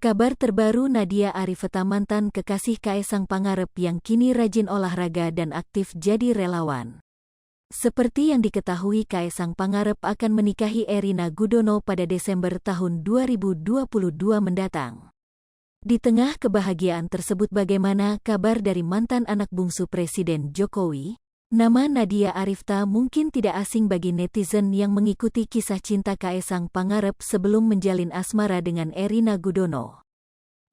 Kabar terbaru, Nadia Arifta, mantan kekasih Kaesang Pangarep yang kini rajin olahraga dan aktif jadi relawan. Seperti yang diketahui, Kaesang Pangarep akan menikahi Erina Gudono pada Desember tahun 2022 mendatang. Di tengah kebahagiaan tersebut, bagaimana kabar dari mantan anak bungsu Presiden Jokowi? Nama Nadia Arifta mungkin tidak asing bagi netizen yang mengikuti kisah cinta Kaesang Pangarep sebelum menjalin asmara dengan Erina Gudono.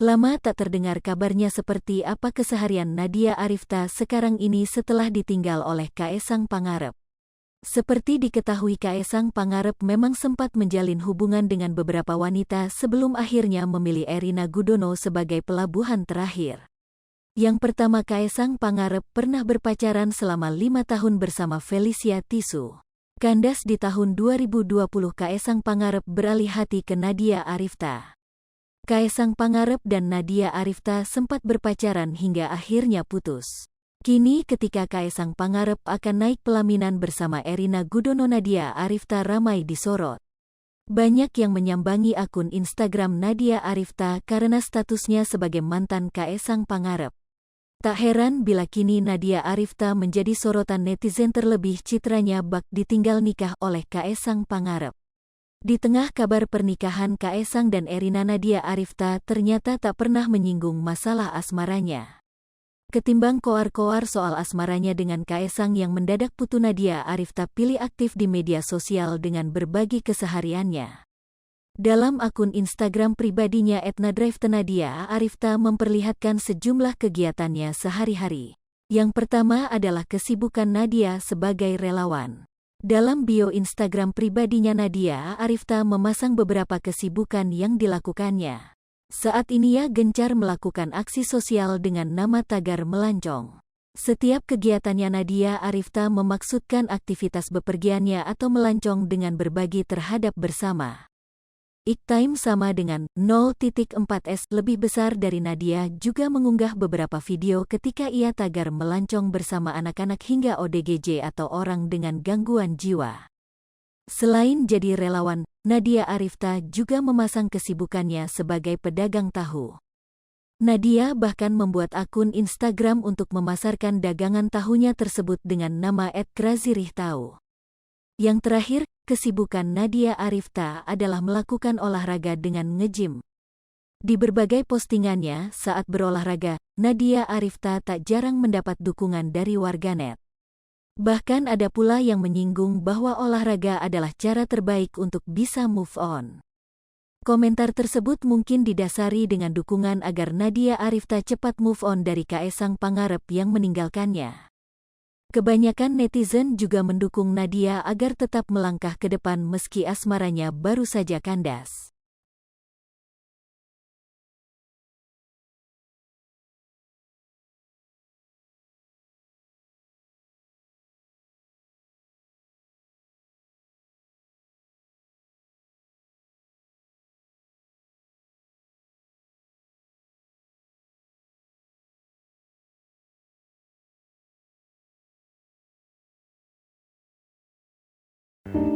Lama tak terdengar kabarnya seperti apa keseharian Nadia Arifta sekarang ini setelah ditinggal oleh Kaesang Pangarep. Seperti diketahui, Kaesang Pangarep memang sempat menjalin hubungan dengan beberapa wanita sebelum akhirnya memilih Erina Gudono sebagai pelabuhan terakhir. Yang pertama, Kaesang Pangarep pernah berpacaran selama 5 tahun bersama Felicia Tisu. Kandas di tahun 2020, Kaesang Pangarep beralih hati ke Nadia Arifta. Kaesang Pangarep dan Nadia Arifta sempat berpacaran hingga akhirnya putus. Kini ketika Kaesang Pangarep akan naik pelaminan bersama Erina Gudono, Nadia Arifta ramai disorot. Banyak yang menyambangi akun Instagram Nadia Arifta karena statusnya sebagai mantan Kaesang Pangarep. Tak heran bila kini Nadia Arifta menjadi sorotan netizen, terlebih citranya bak ditinggal nikah oleh Kaesang Pangarep. Di tengah kabar pernikahan Kaesang dan Erina, Nadia Arifta ternyata tak pernah menyinggung masalah asmaranya. Ketimbang koar-koar soal asmaranya dengan Kaesang yang mendadak putu, Nadia Arifta pilih aktif di media sosial dengan berbagi kesehariannya. Dalam akun Instagram pribadinya @nadrive, Nadia Arifta memperlihatkan sejumlah kegiatannya sehari-hari. Yang pertama adalah kesibukan Nadia sebagai relawan. Dalam bio Instagram pribadinya, Nadia Arifta memasang beberapa kesibukan yang dilakukannya. Saat ini ia gencar melakukan aksi sosial dengan nama tagar melancong. Setiap kegiatannya Nadia Arifta memaksudkan aktivitas bepergiannya atau melancong dengan berbagi terhadap bersama. Time sama dengan 0.4s lebih besar dari Nadia juga mengunggah beberapa video ketika ia tagar melancong bersama anak-anak hingga ODGJ atau orang dengan gangguan jiwa. Selain jadi relawan, Nadia Arifta juga memasang kesibukannya sebagai pedagang tahu. Nadia bahkan membuat akun Instagram untuk memasarkan dagangan tahunya tersebut dengan nama @krazirihtahu. Yang terakhir, kesibukan Nadia Arifta adalah melakukan olahraga dengan nge-gym. Di berbagai postingannya saat berolahraga, Nadia Arifta tak jarang mendapat dukungan dari warganet. Bahkan ada pula yang menyinggung bahwa olahraga adalah cara terbaik untuk bisa move on. Komentar tersebut mungkin didasari dengan dukungan agar Nadia Arifta cepat move on dari Kaesang Pangarep yang meninggalkannya. Kebanyakan netizen juga mendukung Nadia agar tetap melangkah ke depan meski asmaranya baru saja kandas.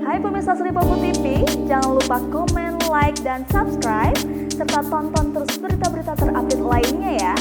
Hai pemirsa Sri Popo TV, jangan lupa komen, like, dan subscribe, serta tonton terus berita-berita terupdate lainnya ya.